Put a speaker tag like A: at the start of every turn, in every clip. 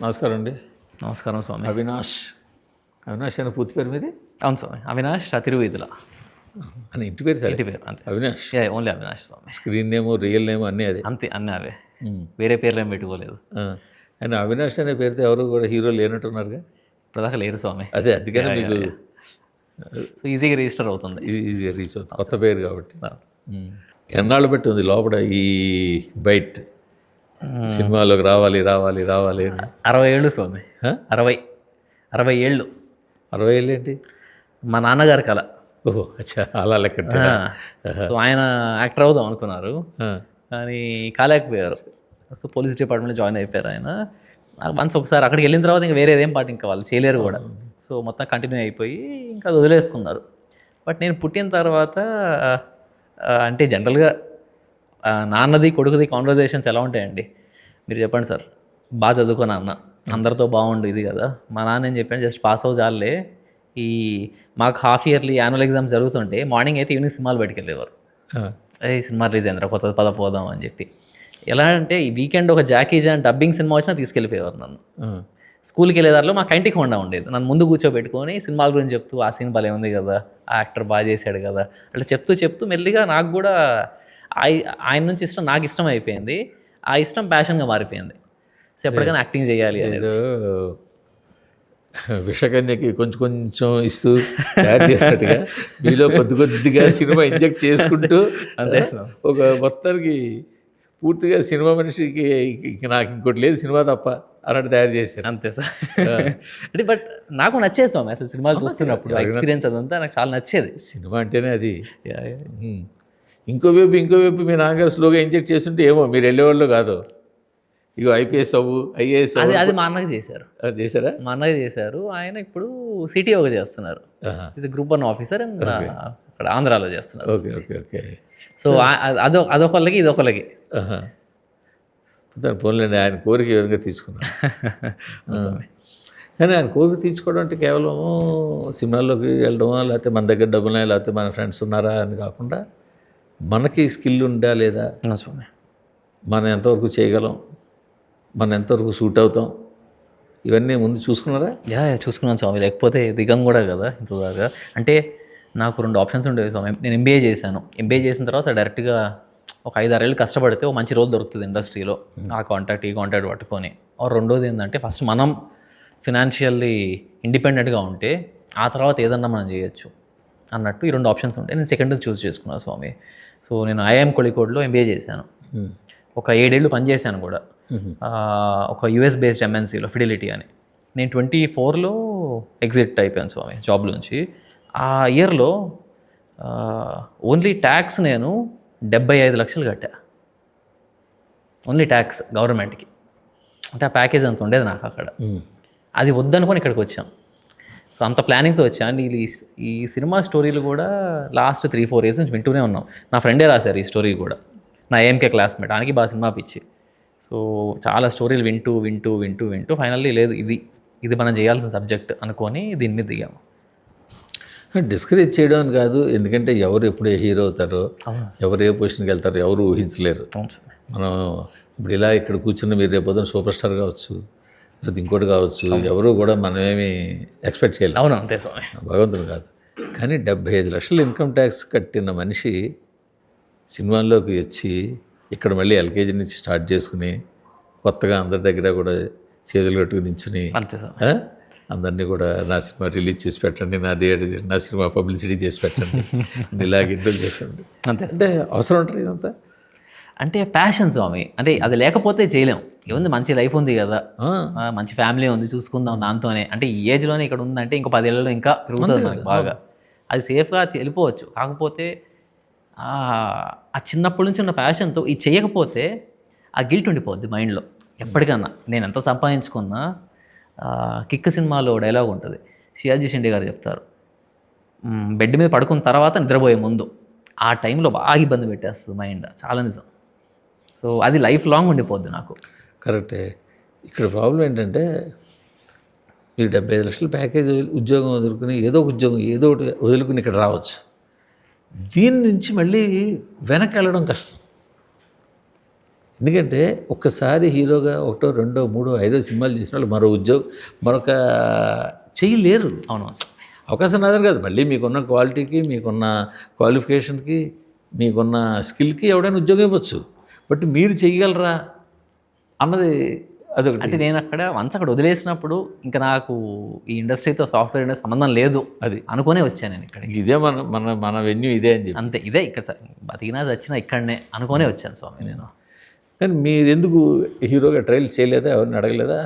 A: నమస్కారం అండి.
B: నమస్కారం స్వామి.
A: అవినాష్ అనే పూర్తి పేరు మీది?
B: అవును స్వామి, అవినాష్ తిరువీధుల
A: అని ఇంటి పేరు సార్?
B: ఇంటి పేరు అంతే.
A: అవినాష్,
B: ఓన్లీ అవినాష్ స్వామి.
A: స్క్రీన్ నేమ్, రియల్ నేమ్ అన్నీ అదే?
B: అంతే, అన్నీ అవే. వేరే పేర్లు ఏం పెట్టుకోలేదు.
A: అండ్ అవినాష్ అనే పేరుతో ఎవరు కూడా హీరో లేనట్టున్నారుగా?
B: ఇప్పటిదాకా లేరు స్వామి.
A: అదే అందుకని మీకు
B: సో ఈజీగా రిజిస్టర్ అవుతుంది.
A: ఈజీగా రీచ్ అవుతుంది, కొత్త పేరు కాబట్టి. ఎన్నాళ్ళు బట్టి ఉంది లోపల ఈ బైట్ సినిమాలోకి రావాలి రావాలి రావాలి అని?
B: 60 ఏళ్ళు స్వామి. 60 ఏళ్ళు.
A: 60 ఏళ్ళు ఏంటి?
B: మా నాన్నగారి కళ.
A: ఓహో అచ్చా, అలా లెక్క.
B: సో ఆయన యాక్టర్ అవుదాం అనుకున్నారు, కానీ కాలేకపోయారు. సో పోలీస్ డిపార్ట్మెంట్లో జాయిన్ అయిపోయారు ఆయన. వన్స్ ఒకసారి అక్కడికి వెళ్ళిన తర్వాత ఇంకా వేరేదేం పాటు ఇంకా వాళ్ళు చేయలేరు కూడా. సో మొత్తం కంటిన్యూ అయిపోయి ఇంకా అది వదిలేసుకున్నారు. బట్ నేను పుట్టిన తర్వాత అంటే జనరల్గా నాన్నది కొడుకుది కాన్వర్జేషన్స్ ఎలా ఉంటాయండి మీరు చెప్పండి సార్? బాగా చదువుకున్నా అన్న, అందరితో బాగుండు ఇది కదా. మా నాన్న ఏం చెప్పాను, జస్ట్ పాస్ అవ్వ చాలే. ఈ మాకు హాఫ్ ఇయర్లీ యాన్యువల్ ఎగ్జామ్స్ జరుగుతుంటే మార్నింగ్ అయితే ఈవినింగ్ సినిమాలు బయటకెళ్ళేవారు. అదే సినిమా రిలీజ్ అయిందిరా కొత్త పద పోదాం అని చెప్పి. ఎలా అంటే ఈ వీకెండ్ ఒక జాకీ జాన్ డబ్బింగ్ సినిమా వచ్చినా తీసుకెళ్ళిపోయేవారు నన్ను. స్కూల్కి వెళ్ళేదారిలో మా కంటికి హోండా ఉండేది, నన్ను ముందు కూర్చోబెట్టుకొని సినిమాల గురించి చెప్తూ ఆ సీన్ భలే ఉంది కదా, ఆ యాక్టర్ బాగా చేశాడు కదా, అట్లా చెప్తూ మెల్లిగా నాకు కూడా ఆయన నుంచి ఇష్టం నాకు ఇష్టం అయిపోయింది. ఆ ఇష్టం ప్యాషన్గా మారిపోయింది. సో ఎప్పటికైనా యాక్టింగ్ చేయాలి అనేది.
A: విషకన్యకి కొంచెం ఇస్తూ తయారు చేసినట్టుగా మీలో కొద్దిగా సినిమా ఇంజెక్ట్ చేసుకుంటూ
B: అంతే
A: ఒక మొత్తానికి పూర్తిగా సినిమా మనిషికి నాకు ఇంకోటి లేదు సినిమా తప్ప అలాంటి తయారు చేశారు.
B: అంతే సార్. అంటే బట్ నాకు నచ్చేది స్వామి అసలు సినిమాలు చూస్తున్నప్పుడు ఎక్స్పీరియన్స్ అదంతా నాకు చాలా నచ్చేది.
A: సినిమా అంటేనే అది. ఇంకోవైపు మీ నాన్నగారు స్లోగా ఇంజెక్ట్ చేస్తుంటే ఏమో మీరు వెళ్ళేవాళ్ళు కాదు. ఇగో ఐపీఎస్ అవ్వు, ఐఏఎస్ అవ్వు.
B: అది మా అన్నకి చేశారు.
A: చేశారా? మా
B: అన్నకి చేశారు. ఆయన ఇప్పుడు సిటీఓగా చేస్తున్నారు. ఈజ్ గ్రూప్ 1 ఆఫీసర్ అక్కడ ఆంధ్రాలో చేస్తున్నారు.
A: Okay okay okay.
B: సో అదొకళ్ళకి ఇదొకళ్ళకి.
A: పోన్లేండి, ఆయన కోరిక విధంగా తీసుకున్నాను. కానీ ఆయన కోరిక తీర్చుకోవడం అంటే కేవలం సినిమాల్లోకి వెళ్ళడమా, లేకపోతే మన దగ్గర డబ్బులున్నాయా, లేకపోతే మన ఫ్రెండ్స్ ఉన్నారా అని కాకుండా మనకి స్కిల్ ఉందా లేదా, మనం ఎంతవరకు చేయగలం, మనం ఎంతవరకు సూట్ అవుతాం, ఇవన్నీ ముందు చూసుకున్నారా?
B: చూసుకున్నాను స్వామి, లేకపోతే దిగం కూడా కదా ఇంతదాకా. అంటే నాకు 2 ఆప్షన్స్ ఉండేవి స్వామి. నేను ఎంబీఏ చేశాను. ఎంబీఏ చేసిన తర్వాత డైరెక్ట్గా ఒక 5-6 ఏళ్ళు కష్టపడితే ఒక మంచి రోల్ దొరుకుతుంది ఇండస్ట్రీలో, ఆ కాంటాక్ట్ ఈ కాంటాక్ట్ పట్టుకొని. రెండోది ఏంటంటే ఫస్ట్ మనం ఫినాన్షియల్లీ ఇండిపెండెంట్గా ఉంటే ఆ తర్వాత ఏదన్నా మనం చేయొచ్చు అన్నట్టు ఈ 2 ఆప్షన్స్ ఉంటాయి. నేను సెకండ్ చూస్ చేసుకున్నాను స్వామి. సో నేను ఐఐఎం కోళికోడ్లో ఎంబీఏ చేశాను. ఒక 7 ఏళ్ళు పనిచేశాను కూడా, ఒక యుఎస్ బేస్డ్ ఎంఎన్సీలో ఫిడిలిటీ అని. నేను 24లో ఎగ్జిట్ అయిపోయాను స్వామి జాబ్ నుంచి. ఆ ఇయర్లో ఓన్లీ ట్యాక్స్ నేను 75 లక్షలు కట్టా, ఓన్లీ ట్యాక్స్ గవర్నమెంట్కి. అంటే ఆ ప్యాకేజ్ అంత ఉండేది నాకు అక్కడ. అది వద్దనుకొని ఇక్కడికి వచ్చాం. సో అంత ప్లానింగ్తో వచ్చాను. ఈ సినిమా స్టోరీలు కూడా లాస్ట్ 3-4 ఇయర్స్ నుంచి వింటూనే ఉన్నాం. నా ఫ్రెండే రాశారు ఈ స్టోరీ కూడా, నా ఏఎంకే క్లాస్మేట్. ఆయనకి బాగా సినిమా పిచ్చి. సో చాలా స్టోరీలు వింటూ ఫైనల్లీ లేదు ఇది మనం చేయాల్సిన సబ్జెక్ట్ అనుకొని దీని మీద దిగాము.
A: డిస్కరేజ్ చేయడం అని కాదు, ఎందుకంటే ఎవరు ఎప్పుడు హీరో అవుతారో, ఎవరు ఏ పొజిషన్కి వెళ్తారో ఎవరు ఊహించలేరు. మనం ఇప్పుడు ఇలా ఇక్కడ కూర్చున్న మీరు రేపొద్దున సూపర్ స్టార్ కావచ్చు, లేదా ఇంకోటి కావచ్చు, ఎవరు కూడా మనమేమి ఎక్స్పెక్ట్ చేయలేము.
B: అవును, అంతే స్వామి,
A: భగవంతుడు కాదు. కానీ 75 లక్షలు ఇన్కమ్ ట్యాక్స్ కట్టిన మనిషి సినిమాల్లోకి వచ్చి ఇక్కడ మళ్ళీ ఎల్కేజీ నుంచి స్టార్ట్ చేసుకుని కొత్తగా అందరి దగ్గర కూడా చేతులు కట్టుకుని నించుని
B: అంతే సార్,
A: అందరినీ కూడా నా సినిమా రిలీజ్ చేసి పెట్టండి, నా సినిమా పబ్లిసిటీ చేసి పెట్టండి, ఇలాగ ఇంటర్వ్యూ చేసండి. అంటే అవసరం ఉంటుంది ఇదంతా.
B: అంటే ప్యాషన్ స్వామి. అంటే అది లేకపోతే చేయలేము. ఏముంది, మంచి లైఫ్ ఉంది కదా, మంచి ఫ్యామిలీ ఉంది, చూసుకుందాం దాంతోనే. అంటే ఈ ఏజ్లోనే ఇక్కడ ఉందంటే ఇంకో 10 ఏళ్ళలో ఇంకా పెరుగుతుంది మనకి బాగా. అది సేఫ్గా వెళ్ళిపోవచ్చు. కాకపోతే ఆ చిన్నప్పటి నుంచి ఉన్న ప్యాషన్తో ఇది చేయకపోతే ఆ గిల్ట్ ఉండిపోద్ది మైండ్లో ఎప్పటికన్నా. నేను ఎంత సంపాదించుకున్నా, కిక్ సినిమాలో డైలాగ్ ఉంటుంది, షియాజీ షిండే గారు చెప్తారు, బెడ్ మీద పడుకున్న తర్వాత నిద్రపోయే ముందు ఆ టైంలో బాగా ఇబ్బంది పెట్టేస్తుంది మైండ్. చాలా నిజం. సో అది లైఫ్ లాంగ్ ఉండిపోద్ది నాకు.
A: కరెక్టే. ఇక్కడ ప్రాబ్లం ఏంటంటే మీరు 75 లక్షల ప్యాకేజ్ ఉద్యోగం వదులుకుని ఏదో ఒకటి వదులుకుని ఇక్కడ రావచ్చు. దీని నుంచి మళ్ళీ వెనక్కి వెళ్ళడం కష్టం. ఎందుకంటే ఒక్కసారి హీరోగా ఒకటో రెండో మూడో ఐదో సినిమాలు చేసిన వాళ్ళు మరొక చేయలేరు.
B: అవును.
A: అవకాశం రాదని కాదు, మళ్ళీ మీకున్న క్వాలిటీకి, మీకున్న క్వాలిఫికేషన్కి, మీకున్న స్కిల్కి ఎవడైనా ఉద్యోగం ఇవ్వచ్చు. బట్ మీరు చేయగలరా అన్నది అదొకటి.
B: అంటే నేను అక్కడ వదిలేసినప్పుడు ఇంకా నాకు ఈ ఇండస్ట్రీతో సాఫ్ట్వేర్ ఇండస్ట్రీ సంబంధం లేదు అది అనుకునే వచ్చాను నేను ఇక్కడ.
A: ఇదే మన వెన్యూ ఇదే అని చెప్పి
B: అంతే, ఇదే ఇక్కడ బతికినా చచ్చినా ఇక్కడనే అనుకునే వచ్చాను స్వామి నేను.
A: కానీ మీరు ఎందుకు హీరోగా ట్రయల్ చేయలేదా, ఎవరిని అడగలేదా?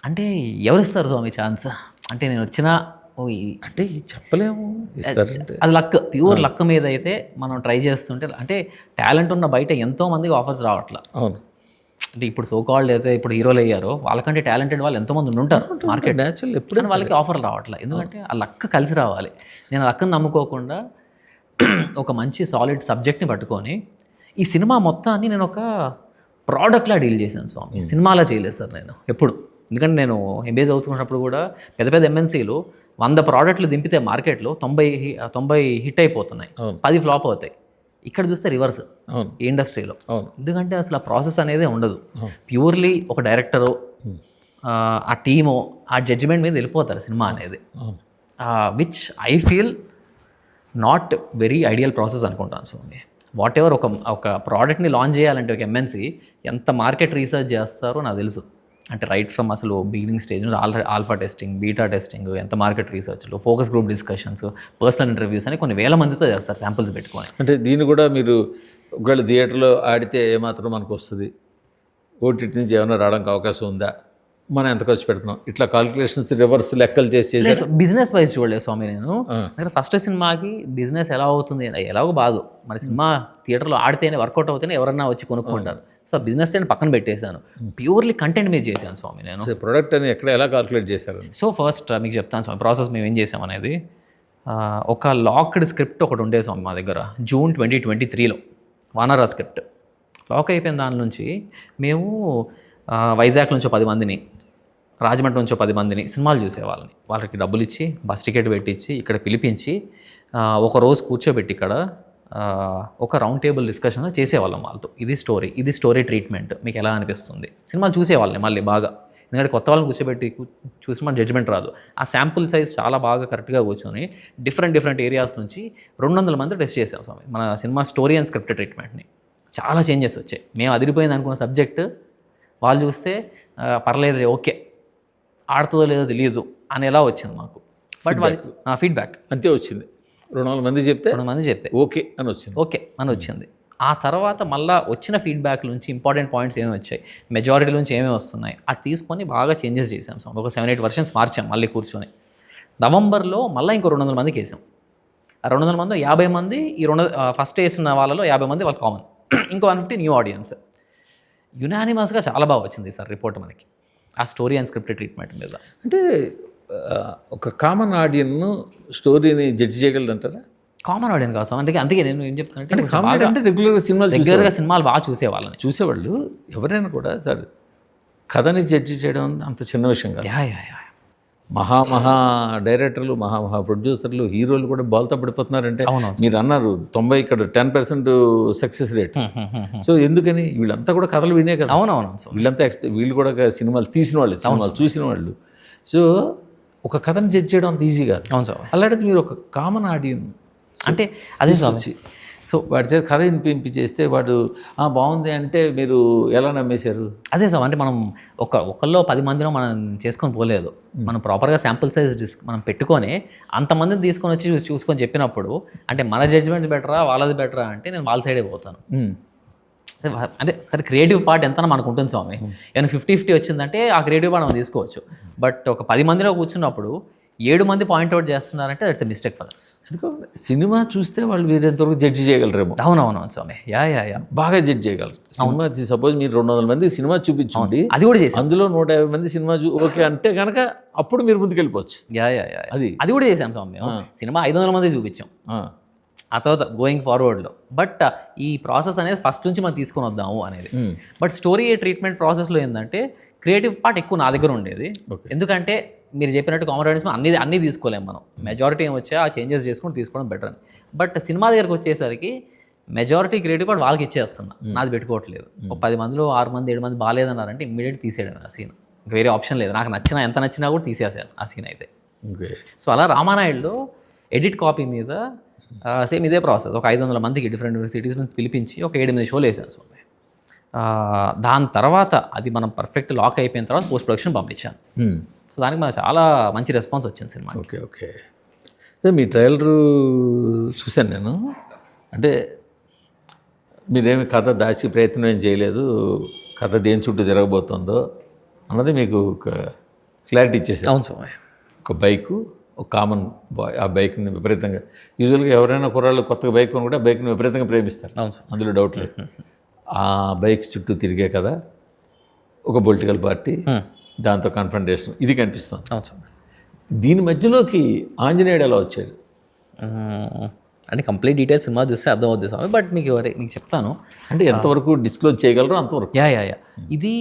B: అంటే ఎవరిస్తారు స్వామి ఛాన్స్? అంటే నేను వచ్చిన
A: అంటే చెప్పలేము, ఇస్తారంటే
B: అది లక్, ప్యూర్ లక్ మీద అయితే మనం ట్రై చేస్తుంటే, అంటే టాలెంట్ ఉన్న బయట ఎంతో మందికి ఆఫర్స్ రావట్లా.
A: అవును.
B: అంటే ఇప్పుడు సో కాల్డ్ అయితే ఇప్పుడు హీరోలు అయ్యారో వాళ్ళకంటే టాలెంటెడ్ వాళ్ళు ఎంతోమంది ఉంటారు మార్కెట్.
A: న్యాచురల్
B: ఎప్పుడైనా వాళ్ళకి ఆఫర్లు రావట్లేదు, ఎందుకంటే ఆ లక్ కలిసి రావాలి. నేను ఆ లక్ని నమ్ముకోకుండా ఒక మంచి సాలిడ్ సబ్జెక్ట్ని పట్టుకొని ఈ సినిమా మొత్తాన్ని నేను ఒక ప్రోడక్ట్లా డీల్ చేశాను స్వామి. సినిమాలా చేయలేదు సార్ నేను ఎప్పుడు. ఎందుకంటే నేను ఎంబీఏ చదువుతున్నప్పుడు కూడా పెద్ద పెద్ద ఎంఎన్సీలు 100 ప్రోడక్ట్లు దింపితే మార్కెట్లో 90 హిట్ అయిపోతున్నాయి, 10 ఫ్లాప్ అవుతాయి. ఇక్కడ చూస్తే రివర్స్ ఈ ఇండస్ట్రీలో. ఎందుకంటే అసలు ఆ ప్రాసెస్ అనేది ఉండదు. ప్యూర్లీ ఒక డైరెక్టరు, ఆ టీము, ఆ జడ్జిమెంట్ మీద వెళ్ళిపోతారు సినిమా అనేది. Which I feel not very ideal process అనుకుంటాను. సో వాట్ ఎవర్ ఒక ప్రోడక్ట్ని లాంచ్ చేయాలంటే ఒక ఎంఎన్సీ ఎంత మార్కెట్ రీసెర్చ్ చేస్తారో నాకు తెలుసు. అంటే రైట్ ఫ్రమ్ అసలు బిగినింగ్ స్టేజ్ నుంచి ఆల్ఫా టెస్టింగ్, బీటా టెస్టింగ్, ఎంత మార్కెట్ రీసెర్చ్లు, focus group discussions, personal interviews అని కొన్ని వేల మందితో చేస్తారు శాంపుల్స్ పెట్టుకొని.
A: అంటే దీన్ని కూడా మీరు ఒకవేళ థియేటర్లో ఆడితే ఏమాత్రం మనకు వస్తుంది, ఓటీటీ నుంచి ఏమైనా రావడానికి అవకాశం ఉందా, మనం ఎంత ఖర్చు పెడుతున్నాం, ఇట్లా కాలిక్యులేషన్స్ రివర్స్ లెక్కలు చేసి
B: బిజినెస్ వైజ్ చూడలేదు స్వామి నేను. ఫస్ట్ సినిమాకి బిజినెస్ ఎలా అవుతుంది, ఎలాగో బాదు, మరి సినిమా థియేటర్లో ఆడితేనే వర్కౌట్ అవుతేనే ఎవరన్నా వచ్చి కొనుక్కుంటారు. సో బిజినెస్ నేను పక్కన పెట్టేశాను, ప్యూర్లీ కంటెంట్ మీద చేశాను స్వామి నేను.
A: ప్రొడక్ట్ అని ఎక్కడ ఎలా కాలిక్యులేట్ చేశారు?
B: సో ఫస్ట్ మీకు చెప్తాను స్వామి ప్రాసెస్ మేము ఏం చేసాం అనేది. ఒక లాక్డ్ స్క్రిప్ట్ ఒకటి ఉండే స్వామి మా దగ్గర జూన్ 2023లో, వానరా స్క్రిప్ట్ లాక్ అయిపోయిన దాని నుంచి మేము వైజాగ్ నుంచి 10 మందిని, రాజమండ్రి నుంచి 10 మందిని సినిమాలు చూసేవాళ్ళని, వాళ్ళకి డబ్బులు ఇచ్చి బస్ టికెట్ పెట్టించి ఇక్కడ పిలిపించి ఒక రోజు కూర్చోబెట్టి ఇక్కడ ఒక రౌండ్ టేబుల్ డిస్కషన్ చేసేవాళ్ళం వాళ్ళతో. ఇది స్టోరీ ట్రీట్మెంట్ మీకు ఎలా అనిపిస్తుంది, సినిమాలు చూసేవాళ్ళని మళ్ళీ బాగా. ఎందుకంటే కొత్త వాళ్ళని కూర్చోబెట్టి చూసి మన జడ్జ్మెంట్ రాదు. ఆ శాంపుల్ సైజ్ చాలా బాగా కరెక్ట్గా కూర్చొని డిఫరెంట్ ఏరియాస్ నుంచి 200 మంది టెస్ట్ చేసాం స్వామి మన సినిమా స్టోరీ అండ్ స్క్రిప్ట్ ట్రీట్మెంట్ని. చాలా చేంజెస్ వచ్చాయి. మేము అదిరిపోయింది అనుకున్న సబ్జెక్ట్ వాళ్ళు చూస్తే పర్లేదు, ఓకే, ఆడుతుందో లేదో తెలియదు అని ఎలా వచ్చింది మాకు. బట్ వాళ్ళు ఫీడ్బ్యాక్
A: అంతే వచ్చింది. 200 మంది చెప్తే ఓకే అని వచ్చింది. ఆ తర్వాత మళ్ళీ వచ్చిన ఫీడ్బ్యాక్ నుంచి ఇంపార్టెంట్ పాయింట్స్ ఏమేమి వచ్చాయి, మెజారిటీ నుంచి ఏమేమి వస్తున్నాయి, అది తీసుకొని బాగా చేంజెస్ చేసాం. సో ఒక 7-8 వర్షన్స్ మార్చాం మళ్ళీ కూర్చొని. నవంబర్లో మళ్ళీ ఇంకో 200 మందికి వేసాం. ఆ 200 మంది 50 మంది ఈ ఫస్ట్ వేసిన వాళ్ళలో 50 మంది వాళ్ళు కామన్, ఇంకో 150 న్యూ ఆడియన్స్. యునానిమస్గా చాలా బాగా వచ్చింది సార్ రిపోర్ట్ మనకి ఆ స్టోరీ అండ్ స్క్రిప్ట్ ట్రీట్మెంట్ మీద. అంటే ఒక కామన్ ఆడియన్ను స్టోరీని జడ్జి చేయగలరంటారా?
B: కామన్ ఆడియన్ కాదు సార్. అందుకే నేను ఏం చెప్తానంటే
A: అంటే రెగ్యులర్గా
B: సినిమాలు బాగా చూసేవాళ్ళు
A: ఎవరైనా కూడా సార్ కథని జడ్జి చేయడం అంత చిన్న విషయం కాదు. మహా డైరెక్టర్లు, మహా ప్రొడ్యూసర్లు, హీరోలు కూడా బాల్తో పడిపోతున్నారంటే మీరు అన్నారు 90 ఇక్కడ 10% సక్సెస్ రేట్. సో ఎందుకని వీళ్ళంతా కూడా కథలు వినే కదా. వీళ్ళంతా వీళ్ళు కూడా సినిమాలు తీసిన వాళ్ళు, సినిమాలు చూసిన వాళ్ళు. సో ఒక కథను జడ్జ్ చేయడం అంత ఈజీ కాదు.
B: అవును సార్.
A: అలాంటిది మీరు ఒక కామన్ ఆడియన్స్
B: అంటే అదే సార్.
A: సో వాడి చేత కథ వినిపింపి చేస్తే వాడు బాగుంది అంటే మీరు ఎలా నమ్మేశారు?
B: అదే సార్. అంటే మనం ఒకళ్ళో 10 మందిలో మనం చేసుకొని పోలేదు. మనం ప్రాపర్గా శాంపుల్ సైజ్ మనం పెట్టుకొని అంతమందిని తీసుకొని వచ్చి చూసుకొని చెప్పినప్పుడు అంటే మన జడ్జిమెంట్ బెటరా వాళ్ళది బెటరా అంటే నేను వాళ్ళ సైడే పోతాను. అంటే సరే క్రియేటివ్ పార్ట్ ఎంత మనకు ఉంటుంది స్వామి. ఏమైనా 50-50 వచ్చిందంటే ఆ క్రియేటివ్ పార్ట్ మనం తీసుకోవచ్చు. బట్ ఒక 10 మందిలో కూర్చున్నప్పుడు 7 మంది పాయింట్అవుట్ చేస్తున్నారంటే that's a mistake for us.
A: Cinema చూస్తే వాళ్ళు వీరెంతవరకు జడ్జి చేయగలరేమో.
B: అవునవును స్వామి.
A: బాగా జడ్జి చేయగలరు. సినిమా సపోజ్ మీరు 200 మంది సినిమా చూపించండి,
B: అది కూడా చేసి
A: అందులో 150 మంది సినిమా ఓకే అంటే కనుక అప్పుడు మీరు ముందుకెళ్ళిపోవచ్చు.
B: అది కూడా చేసాం స్వామి. మేము సినిమా 500 మంది చూపించాం ఆ తర్వాత గోయింగ్ ఫార్వర్డ్లో. బట్ ఈ ప్రాసెస్ అనేది ఫస్ట్ నుంచి మనం తీసుకొని వద్దాము అనేది. బట్ స్టోరీ ట్రీట్మెంట్ ప్రాసెస్లో ఏంటంటే క్రియేటివ్ పార్ట్ ఎక్కువ నా దగ్గర ఉండేది. ఎందుకంటే మీరు చెప్పినట్టు కామన్ ఆడియన్స్ అన్నీ తీసుకోలేము మనం. మెజారిటీ ఏం వచ్చాయో ఆ చేంజెస్ చేసుకొని తీసుకోవడం బెటర్ అని. బట్ సినిమా దగ్గరకు వచ్చేసరికి మెజారిటీ క్రియేటివ్ పార్ట్ వాళ్ళకి ఇచ్చేస్తున్నా, నాది పెట్టుకోవట్లేదు. ఒక 10 మందిలో 6 మంది 7 మంది బాగాలేదన్నారంటే ఇమ్మీడియట్ తీసేయడం ఆ సీన్. ఇంకా వేరే ఆప్షన్ లేదు. నాకు నచ్చినా ఎంత నచ్చినా కూడా తీసేసాను ఆ సీన్ అయితే.
A: ఓకే.
B: సో అలా రామానాయుడులో ఎడిట్ కాపీ మీద సేమ్ ఇదే ప్రాసెస్. ఒక 500 మందికి డిఫరెంట్ సిటీస్ నుంచి పిలిపించి ఒక 7-8 షోలు వేసాను స్వామి. దాని తర్వాత అది మనం పర్ఫెక్ట్ లాక్ అయిపోయిన తర్వాత పోస్ట్ ప్రొడక్షన్ పంపించాను. సో దానికి మనకు చాలా మంచి రెస్పాన్స్ వచ్చింది సినిమా.
A: ఓకే. ఓకే. మీ ట్రైలర్ చూశాను నేను. అంటే మీరేమి కథ దాచి ప్రయత్నం ఏం చేయలేదు, కథ దేని చుట్టూ తిరగబోతుందో అన్నది మీకు ఒక క్లారిటీ ఇచ్చేసారు.
B: అవును స్వామి.
A: ఒక బైకు, ఒక కామన్ బాయ్, ఆ బైక్ని విపరీతంగా, యూజువల్గా ఎవరైనా కుర్రాళ్ళు కొత్తగా బైక్ కొని కూడా బైక్ని విపరీతంగా ప్రేమిస్తారు.
B: అవును సార్.
A: అందులో డౌట్ లేదు. ఆ బైక్ చుట్టూ తిరిగే కదా, ఒక పొలిటికల్ పార్టీ, దాంతో కన్ఫ్రంటేషన్, ఇది కనిపిస్తుంది.
B: అవును సార్.
A: దీని మధ్యలోకి ఆంజనేయుడు ఎలా వచ్చాడు?
B: అంటే కంప్లీట్ డీటెయిల్స్ సినిమా చూస్తే అర్థం అవుతుంది స్వామి. బట్ మీకు చెప్తాను.
A: అంటే ఎంతవరకు డిస్క్లోజ్ చేయగలరో అంతవరకు.
B: యా ఇది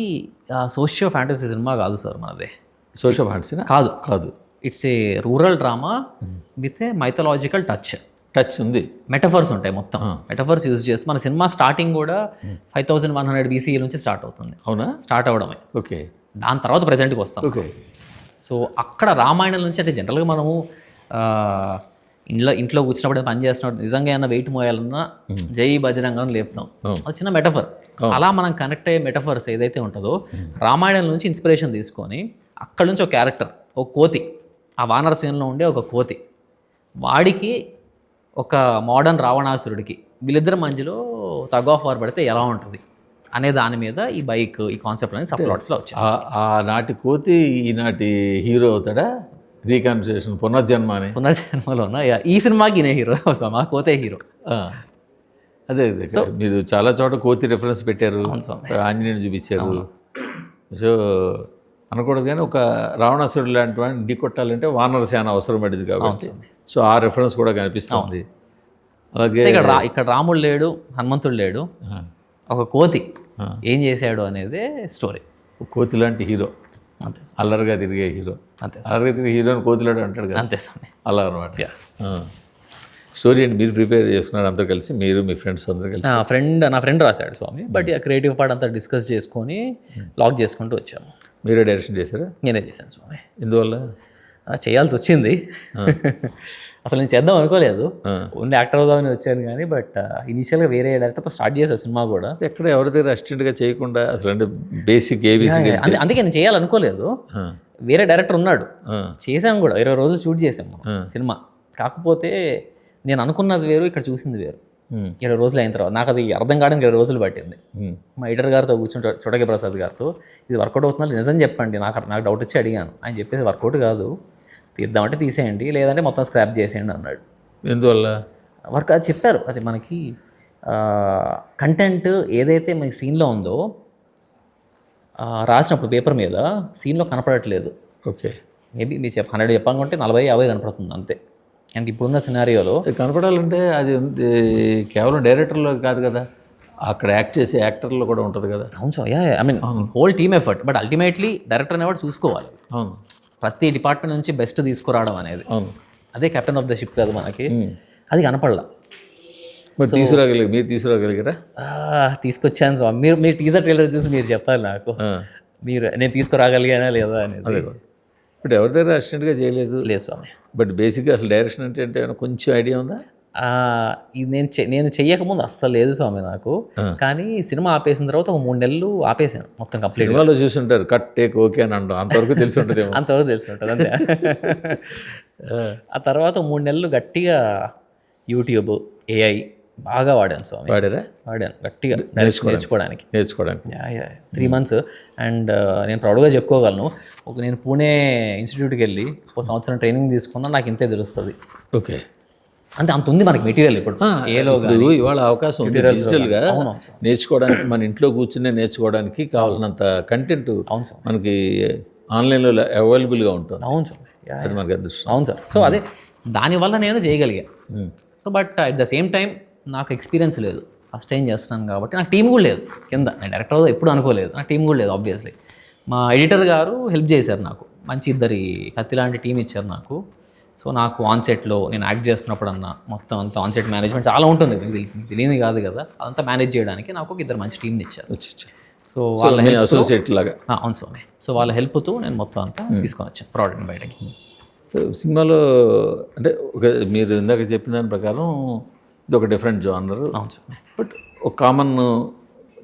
B: సోషియో ఫ్యాంటసీ సినిమా కాదు సార్ మనది.
A: సోషల్ ఫ్యాంటసీ
B: కాదు.
A: కాదు.
B: It's a rural drama with a mythological
A: touch ఉంది.
B: మెటఫర్స్ ఉంటాయి, మొత్తం మెటఫర్స్ యూజ్ చేసి మన సినిమా స్టార్టింగ్ కూడా 5100 BCE నుంచి స్టార్ట్ అవుతుంది.
A: అవునా?
B: స్టార్ట్ అవ్వడమే.
A: ఓకే.
B: దాని తర్వాత ప్రజెంట్కి వస్తాం.
A: ఓకే.
B: సో అక్కడ రామాయణం నుంచి, అంటే జనరల్గా మనము ఇంట్లో కూర్చున్నప్పుడు పని చేస్తున్నప్పుడు నిజంగా ఏమన్నా వెయిట్ మోయాలన్నా జై బజరంగ అని లేపుతాం. అది చిన్న మెటఫర్. అలా మనం కనెక్ట్ అయ్యే మెటఫర్స్ ఏదైతే ఉంటుందో రామాయణం నుంచి ఇన్స్పిరేషన్ తీసుకొని అక్కడ నుంచి ఒక క్యారెక్టర్, ఒక కోతి, ఆ వానర సీన్లో ఉండే ఒక కోతి, వాడికి ఒక మోడర్న్ రావణాసురుడికి వీళ్ళిద్దరి మధ్యలో టగ్ ఆఫ్ వార్ పడితే ఎలా ఉంటుంది అనే దాని మీద ఈ బైక్, ఈ కాన్సెప్ట్ అనేది సబ్ప్లాట్స్లో వచ్చాయి.
A: ఆనాటి కోతి ఈనాటి హీరో అవుతాడా? రీకాన్స్ట్రక్షన్,
B: పునర్జన్మలోన ఈ సినిమాకి ఈయన హీరో, మా కోతే హీరో.
A: అదే మీరు చాలా చోట కోతి రెఫరెన్స్ పెట్టారు, ఆంజనేయుని చూపించారు. సో అనకూడదు కానీ ఒక రావణాసురుడు లాంటి వాడిని ఢీ కొట్టాలంటే వానరసేన అవసరం పడింది కాబట్టి సో ఆ రెఫరెన్స్ కూడా కనిపిస్తుంది. అలాగే
B: ఇక్కడ రాముడు లేడు, హనుమంతుడు లేడు, ఒక కోతి ఏం చేశాడు అనేది స్టోరీ.
A: కోతి లాంటి హీరో,
B: అంతే,
A: అల్లరిగా తిరిగే హీరో.
B: అంతే,
A: అల్లరిగా తిరిగే హీరోని కోతిలాడు అంటాడు కదా,
B: అంతే స్వామి.
A: అలా అనమాట స్టోరీ. అండి మీరు ప్రిపేర్ చేసుకున్నారు అందరూ కలిసి, మీరు మీ ఫ్రెండ్స్ అందరూ కలిసి?
B: నా ఫ్రెండ్ రాశాడు స్వామి. బట్ క్రియేటివ్ పార్ట్ అంతా డిస్కస్ చేసుకొని లాక్ చేసుకుంటూ వచ్చాము.
A: మీరే డైరెక్షన్ చేశారా?
B: నేనే చేశాను స్వామి.
A: ఎందువల్ల
B: చేయాల్సి వచ్చింది? అసలు నేను చేద్దాం అనుకోలేదు, ఓన్లీ యాక్టర్ అవుదామని వచ్చాను కానీ. బట్ ఇనీషియల్గా వేరే డైరెక్టర్తో స్టార్ట్ చేశాను సినిమా కూడా.
A: ఎక్కడ ఎవరి దగ్గర అసిస్టెంట్గా చేయకుండా అసలు అంటే బేసిక్ ఏబీసీ.
B: అందుకే నేను చేయాలనుకోలేదు. వేరే డైరెక్టర్ ఉన్నాడు, చేసాం కూడా, 20 రోజులు షూట్ చేసాము సినిమా. కాకపోతే నేను అనుకున్నది వేరు, ఇక్కడ చూసింది వేరు. 20 రోజులు అయిన తర్వాత నాకు అది అర్థం కావడానికి 20 రోజులు పట్టింది. మా ఎడిటర్ గారితో కూర్చుంటాడు, చోటకి ప్రసాద్ గారితో, ఇది వర్కౌట్ అవుతుందా నిజం చెప్పండి, నాకు డౌట్ వచ్చి అడిగాను. ఆయన చెప్పేసి వర్కౌట్ కాదు, తీద్దామంటే తీసేయండి, లేదంటే మొత్తం స్క్రాప్ చేసేయండి అన్నాడు.
A: ఎందువల్ల?
B: వర్క్ అది చెప్పారు. అది మనకి కంటెంట్ ఏదైతే మన సీన్లో ఉందో రాసినప్పుడు పేపర్ మీద సీన్లో కనపడట్లేదు.
A: ఓకే.
B: మేబీ మీరు 100 చెప్పాలనుకుంటే 40-50 కనపడుతుంది అంతే. అండ్ ఇప్పుడున్న సినారియోలో
A: కనపడాలంటే అది కేవలం డైరెక్టర్లో కాదు కదా, అక్కడ యాక్ట్ చేసే యాక్టర్లో కూడా ఉంటుంది కదా.
B: అవును sir. I mean whole team effort. But ultimately director అనేవాడు చూసుకోవాలి.
A: అవును.
B: ప్రతి డిపార్ట్మెంట్ నుంచి బెస్ట్ తీసుకురావడం అనేది.
A: అవును.
B: అదే కెప్టెన్ ఆఫ్ ద షిప్ కదా మనకి. అది కనపడలా.
A: మీరు తీసుకురాగలిగారా?
B: తీసుకొచ్చాను స్వామి. మీరు టీజర్ ట్రైలర్ చూసి మీరు చెప్పాలి నాకు, నేను తీసుకురాగలిగానా లేదా అనేది.
A: బట్ ఎవరి దగ్గర అసిస్టెంట్గా చేయలేదు?
B: లేదు స్వామి.
A: బట్ బేసిక్గా అసలు డైరెక్షన్ అంటే ఏమైనా కొంచెం ఐడియా ఉందా?
B: ఇది నేను చెయ్యకముందు అస్సలు లేదు స్వామి నాకు. కానీ సినిమా ఆపేసిన తర్వాత ఒక 3 నెలలు ఆపేసాను మొత్తం కంప్లీట్.
A: సినిమాలో చూసుంటారు కట్ టేక్ ఓకే అని అంటాం, అంతవరకు తెలిసి ఉంటుంది.
B: అంతవరకు తెలిసి ఉంటుంది అంతే. ఆ తర్వాత 3 నెలలు గట్టిగా యూట్యూబ్, AI బాగా వాడాను స్వామి. వాడాను గట్టిగా నేర్చుకోవడానికి. 3 months. అండ్ నేను ప్రౌడ్గా చెప్పుకోగలను, నేను పూణే ఇన్స్టిట్యూట్కి వెళ్ళి 1 సంవత్సరం ట్రైనింగ్ తీసుకున్నా, నాకు ఇంతే తెలుస్తుంది.
A: ఓకే.
B: అంటే అంత ఉంది మనకి మెటీరియల్. ఇప్పుడు ఏలో
A: ఇవాళ అవకాశం ఉంది డిజిటల్గా నేర్చుకోవడానికి, మన ఇంట్లో కూర్చునే నేర్చుకోవడానికి కావాలన్నంత కంటెంట్ మనకి ఆన్లైన్లో అవైలబుల్గా ఉంటుంది.
B: అవును సార్.
A: అది మనకి అదృష్టం.
B: అవును సార్. సో అదే దానివల్ల నేను చేయగలిగా. So but at the same time నాకు ఎక్స్పీరియన్స్ లేదు, ఫస్ట్ టైం చేస్తున్నాను కాబట్టి. నాకు టీం కూడా లేదు కింద. నేను డైరెక్టర్ ఎప్పుడు అనుకోలేదు, నాకు టీం కూడా లేదు ఆబ్వియస్లీ. మా ఎడిటర్ గారు హెల్ప్ చేశారు నాకు, మంచి 2 కత్తి లాంటి టీం ఇచ్చారు నాకు. సో నాకు ఆన్సెట్లో నేను యాక్ట్ చేస్తున్నప్పుడు అన్న మొత్తం అంతా ఆన్సెట్ మేనేజ్మెంట్ చాలా ఉంటుంది, మీకు తెలియదు కాదు కదా, అదంతా మేనేజ్ చేయడానికి నాకు ఒక ఇద్దరు మంచి టీంని ఇచ్చారు. సో వాళ్ళ
A: అసోసియేట్ లాగా.
B: అవును స్వామి. సో వాళ్ళ హెల్ప్తో నేను మొత్తం అంతా తీసుకొని వచ్చాను ప్రోడక్ట్ని బయటకి.
A: సినిమాలో అంటే మీరు ఇందాక చెప్పిన దాని ప్రకారం ఇది ఒక డిఫరెంట్ జోనర్.
B: అవును స్వామి.
A: బట్ ఒక కామన్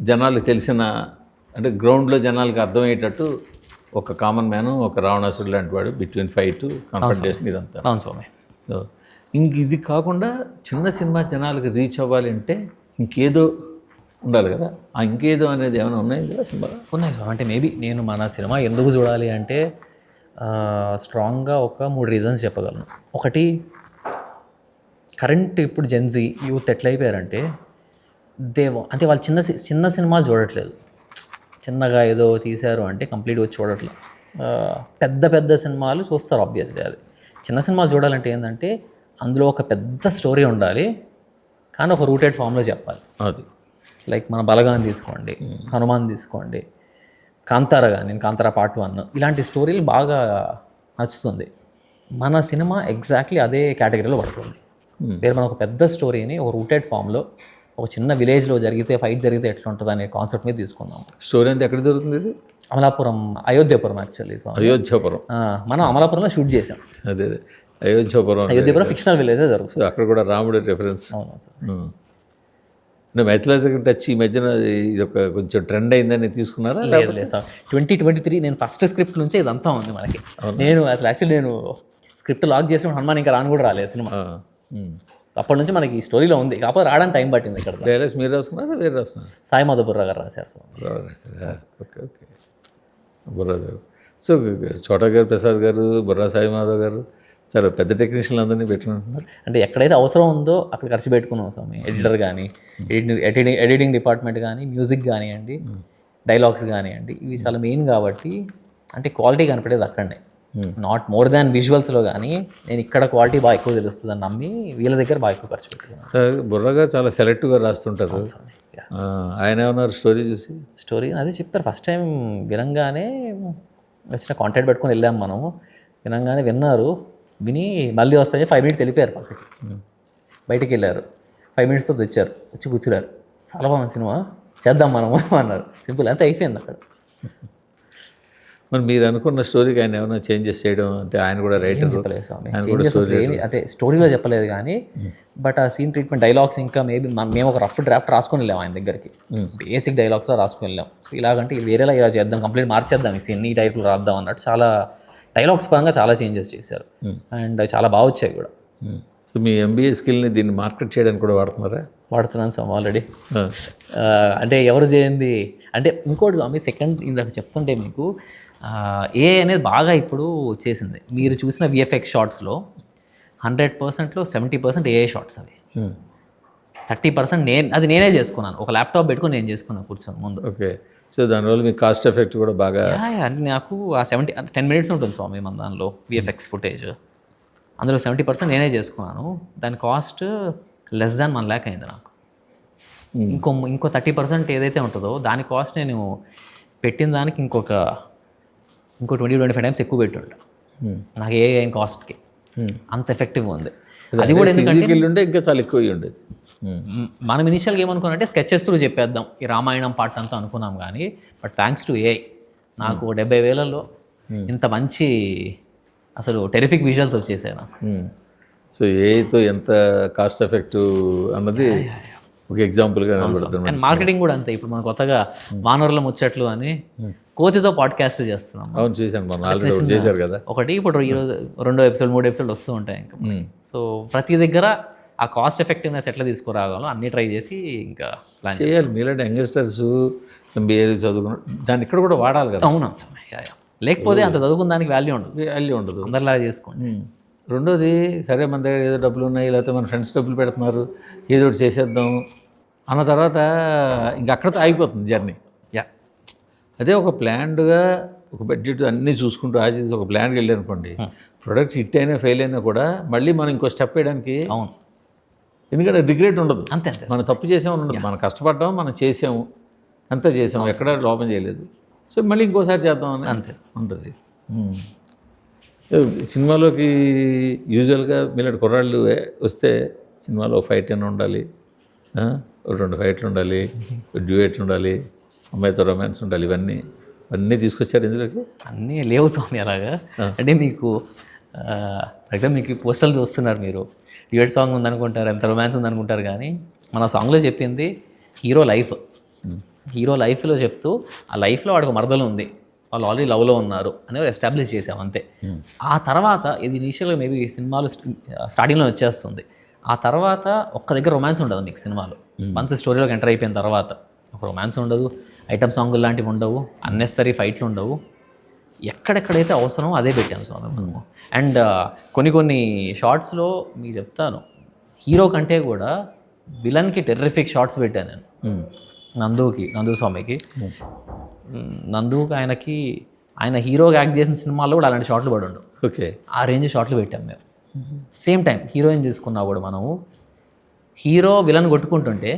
A: జనాలకు తెలిసిన అంటే గ్రౌండ్లో జనాలకు అర్థమయ్యేటట్టు ఒక కామన్ మ్యాన్, ఒక రావణాసుడు లాంటి వాడు, బిట్వీన్ ఫైట్ కాన్ఫ్రంటేషన్ ఇదంతా.
B: అవును స్వామి.
A: సో ఇంక ఇది కాకుండా చిన్న సినిమా జనాలకు రీచ్ అవ్వాలి అంటే ఇంకేదో ఉండాలి కదా. ఆ ఇంకేదో అనేది ఏమైనా ఉన్నాయి కదా సినిమా?
B: ఉన్నాయి స్వామి. అంటే మేబీ నేను మన సినిమా ఎందుకు చూడాలి అంటే స్ట్రాంగ్గా ఒక 3 రీజన్స్ చెప్పగలను. ఒకటి, కరెంట్ ఇప్పుడు జెన్జీ యూత్ ఎట్లయిపోయారంటే అంటే వాళ్ళు చిన్న సినిమాలు చూడట్లేదు. చిన్నగా ఏదో తీశారు అంటే కంప్లీట్గా చూడట్లేదు. పెద్ద సినిమాలు చూస్తారు ఆబ్వియస్లీ. అది చిన్న సినిమాలు చూడాలంటే ఏంటంటే అందులో ఒక పెద్ద స్టోరీ ఉండాలి, కానీ ఒక రూటెడ్ ఫామ్లో చెప్పాలి.
A: అది
B: లైక్ మన బలగాన్ని తీసుకోండి, హనుమాన్ తీసుకోండి, కాంతారా కానీ, నేను కాంతారా పార్ట్ 1, ఇలాంటి స్టోరీలు బాగా నచ్చుతుంది. మన సినిమా ఎగ్జాక్ట్లీ అదే కేటగిరీలో పడుతుంది. వేరే మనం ఒక పెద్ద స్టోరీని ఒక రూటెడ్ ఫామ్లో ఒక చిన్న విలేజ్లో ఫైట్ జరిగితే ఎట్లా ఉంటుంది అనే కాన్సెప్ట్ మీద తీసుకుందాం.
A: స్టోరీ అంతా ఎక్కడ జరుగుతుంది ఇది?
B: అమలాపురం, అయోధ్యపురం యాక్చువల్లీ.
A: అయోధ్యపురం.
B: మనం అమలాపురంలో షూట్ చేసాం.
A: అదే అయోధ్యపురం
B: ఫిక్షనల్ విలేజే జరుగుతుంది.
A: అక్కడ కూడా రాముడి రెఫరెన్స్.
B: అవును సార్.
A: మైథలాజికల్ టచ్ ఈ మధ్యన ఇది ఒక కొంచెం ట్రెండ్ అయిందని తీసుకున్నారా?
B: లేదు సార్. 2023 నేను ఫస్ట్ స్క్రిప్ట్ నుంచే ఇదంతా ఉంది మనకి. నేను అసలు యాక్చువల్లీ నేను స్క్రిప్ట్ లాక్ చేసిన హనుమాన్ ఇంకా కూడా రాలేదు సినిమా. అప్పటి నుంచి మనకి ఈ స్టోరీలో ఉంది, కాకపోతే రావడానికి టైం పట్టింది. ఇక్కడ
A: డైలాగ్స్ మీరు రాసుకున్నారా వేరే రాసుకున్నారు?
B: సాయి మాధవపుర్రా గారు రాశారు సార్.
A: ఓకే. బుర్రా గారు. సో చోటా గారు, ప్రసాద్ గారు, బుర్రా సాయి మాధవ్ గారు చాలా పెద్ద టెక్నీషియన్లు అందరినీ పెట్టుకుంటున్నారు.
B: అంటే ఎక్కడైతే అవసరం ఉందో అక్కడ ఖర్చు పెట్టుకున్నాం స్వామి. ఎడిటర్ కానీ, ఎడిటింగ్ డిపార్ట్మెంట్ కానీ, మ్యూజిక్ కానివ్వండి, డైలాగ్స్ కానివ్వండి, ఇవి చాలా మెయిన్ కాబట్టి అంటే క్వాలిటీ కనపడేది అక్కడనే. నాట్ మోర్ దాన్ విజువల్స్లో కానీ నేను ఇక్కడ క్వాలిటీ బాగా ఎక్కువ తెలుస్తుంది అని నమ్మి వీళ్ళ దగ్గర బాగా ఎక్కువ ఖర్చు పెట్టుకున్నాను.
A: బుర్రగా చాలా సెలెక్టివ్గా రాస్తుంటారు. ఆయన ఏమన్నారు స్టోరీ
B: అదే చెప్తారు. ఫస్ట్ టైం వినంగానే వచ్చిన కాంటాక్ట్ పెట్టుకొని వెళ్ళాం మనము. వినంగానే విని మళ్ళీ వస్తాయని 5 minutes వెళ్ళిపోయారు పక్కకి. బయటికి వెళ్ళారు, 5 minutesతో వచ్చారు, వచ్చి కూర్చున్నారు. చాలా బాగుంది సినిమా, చేద్దాం మనము అన్నారు. సింపుల్, అంతా అయిపోయింది అక్కడ.
A: మరి మీరు అనుకున్న స్టోరీకి ఆయన ఏమైనా చేంజెస్ చేయడం అంటే ఆయన కూడా రైటర్?
B: చెప్పలేదు స్వామి. అంటే స్టోరీలో చెప్పలేదు కానీ బట్ ఆ సీన్ ట్రీట్మెంట్, డైలాగ్స్ ఇంకా మేము ఒక రఫ్ డ్రాఫ్ట్ రాసుకొని వెళ్ళాం ఆయన దగ్గరికి. బేసిక్ డైలాగ్స్లో రాసుకొని వెళ్ళాం. సో ఇలాగంటే వేరేలా ఇలా చేద్దాం, కంప్లీట్ మార్చేద్దాం, ఈ సీన్ ఈ టైప్లో రాద్దాం అన్నట్టు చాలా డైలాగ్స్ పరంగా చాలా చేంజెస్ చేశారు. అండ్ చాలా బాగా వచ్చాయి కూడా.
A: సో మీ ఎంబీఏ స్కిల్ని దీన్ని మార్కెట్ చేయడానికి కూడా వాడుతున్నారా?
B: వాడుతున్నాను స్వామి ఆల్రెడీ. అంటే ఎవరు చేయండి అంటే ఇంకోటి స్వామి, సెకండ్ ఇందాక చెప్తుంటే మీకు ఏ అనేది బాగా ఇప్పుడు వచ్చేసింది. మీరు చూసిన విఎఫ్ఎక్స్ షార్ట్స్లో 100%లో 70% ఏఐ షార్ట్స్ అవి. 30% నేనే చేసుకున్నాను. ఒక ల్యాప్టాప్ పెట్టుకుని నేను చేసుకున్నాను కూర్చొని ముందు.
A: ఓకే. సో దానివల్ల మీ కాస్ట్ ఎఫెక్ట్ కూడా బాగా?
B: నాకు ఆ 10 minutes ఉంటుంది స్వామి మన దానిలో విఎఫ్ఎక్స్ ఫుటేజ్. అందులో 70% నేనే చేసుకున్నాను. దాని కాస్ట్ less than 1 lakh అయింది నాకు. ఇంకో 30% ఏదైతే ఉంటుందో దాని కాస్ట్ నేను పెట్టిన దానికి ఇంకో 20-25 times ఎక్కువ పెట్టుంటా నాకు ఏ కాస్ట్కి. అంత ఎఫెక్టివ్గా ఉంది. అది కూడా ఎందుకంటే
A: ఇంకా చాలా ఎక్కువ ఉండేది.
B: మనం ఇనిషియల్గా ఏమనుకున్నామంటే స్కెచెస్ త్రూ చెప్పేద్దాం ఈ రామాయణం పార్ట్ అంతా అనుకున్నాం కానీ బట్ థ్యాంక్స్ టు ఏఐ నాకు 70,000లో ఇంత మంచి అసలు టెరిఫిక్ విజువల్స్ వచ్చేసాయి నాకు.
A: సో ఏఐతో ఎంత కాస్ట్ ఎఫెక్టివ్ అన్నది ఒక ఎగ్జాంపుల్గా.
B: అండ్ మార్కెటింగ్ కూడా అంతే. ఇప్పుడు మనం కొత్తగా వానరుల ముచ్చట్లు అని కోతితో పాడ్కాస్ట్ చేస్తున్నాం.
A: అవును, చూసాను, చేశారు కదా ఒకటి.
B: ఇప్పుడు ఈరోజు 2వ ఎపిసోడ్ 3వ ఎపిసోడ్ వస్తూ ఉంటాయి ఇంకా. సో ప్రతి దగ్గర ఆ కాస్ట్ ఎఫెక్టివ్నెస్ ఎట్లా తీసుకురాగలం అన్నీ ట్రై చేసి ఇంకా ప్లాన్
A: చేయాలి. మీలాంటి యంగ్స్టర్స్ ఎంబీఏ చదువుకున్న దాన్ని ఇక్కడ కూడా వాడాలి కదా.
B: అవును, లేకపోతే అంత చదువుకున్న దానికి వాల్యూ ఉండదు. అందరిలాగా చేసుకోండి.
A: రెండోది, సరే మన దగ్గర ఏదో డబ్బులు ఉన్నాయి, లేకపోతే మన ఫ్రెండ్స్ డబ్బులు పెడుతున్నారు, ఏదో ఒకటి చేసేద్దాం అన్న తర్వాత ఇంక అక్కడితో ఆగిపోతుంది జర్నీ. అదే ఒక ప్లాన్డ్గా ఒక బడ్జెట్ అన్నీ చూసుకుంటూ ఆచేసి ఒక ప్లాన్కి వెళ్ళారనుకోండి, ప్రొడక్ట్ హిట్ అయినా ఫెయిల్ అయినా కూడా మళ్ళీ మనం ఇంకో స్టెప్ వేయడానికి.
B: అవును,
A: ఎందుకంటే రిగ్రెట్ ఉండదు.
B: అంతే,
A: మనం తప్పు చేసామని ఉండదు. మనం కష్టపడ్డాము, మనం చేసాము, అంతా చేసాము, ఎక్కడ లోపం చేయలేదు. సో మళ్ళీ ఇంకోసారి చేద్దామని
B: అంతే
A: ఉంటుంది. సినిమాలోకి యూజువల్గా మీలాంటి కుర్రాళ్ళు వస్తే సినిమాలో ఫైట్ అని ఉండాలి, ఓ 2 ఫైట్లు ఉండాలి, డ్యూయట్ ఉండాలి, అమ్మాయితో రొమాన్స్ ఉండాలి, ఇవన్నీ తీసుకొచ్చారు ఇందులోకి.
B: అన్నీ లేవు స్వామి అలాగా. అంటే మీకు ఫర్ ఎగ్జాంపుల్ మీకు పోస్టర్లు చూస్తున్నారు మీరు, డ్యూయట్ సాంగ్ ఉందనుకుంటారు, ఎంత రొమాన్స్ ఉందనుకుంటారు, కానీ మన సాంగ్లో చెప్పింది హీరో లైఫ్. హీరో లైఫ్లో చెప్తూ ఆ లైఫ్లో వాడికి మరదలు ఉంది, వాళ్ళు ఆల్రెడీ లవ్లో ఉన్నారు అనేది ఎస్టాబ్లిష్ చేసాం అంతే. ఆ తర్వాత ఇది ఇనీషియల్గా మేబీ సినిమాలు స్టార్టింగ్లో వచ్చేస్తుంది. ఆ తర్వాత ఒక్క దగ్గర రొమాన్స్ ఉండదు మీకు సినిమాలో. వన్స్ స్టోరీలోకి ఎంటర్ అయిపోయిన తర్వాత ఒక రొమాన్స్ ఉండదు, ఐటమ్ సాంగులు లాంటివి ఉండవు, అన్నెసరీ ఫైట్లు ఉండవు. ఎక్కడెక్కడైతే అవసరమో అదే పెట్టాము స్వామి మనము. అండ్ కొన్ని షార్ట్స్లో మీకు చెప్తాను, హీరో కంటే కూడా విలన్కి టెర్రిఫిక్ షార్ట్స్ పెట్టాను నేను. నందు స్వామికి నందుకి ఆయన హీరోగా యాక్ట్ చేసిన సినిమాల్లో కూడా అలాంటి షార్ట్లు పడి ఉండవు.
A: ఓకే,
B: ఆ రేంజ్ షార్ట్లు పెట్టాం మేము. సేమ్ టైం హీరోయిన్ తీసుకున్నా కూడా మనము హీరో విలన్ కొట్టుకుంటుంటే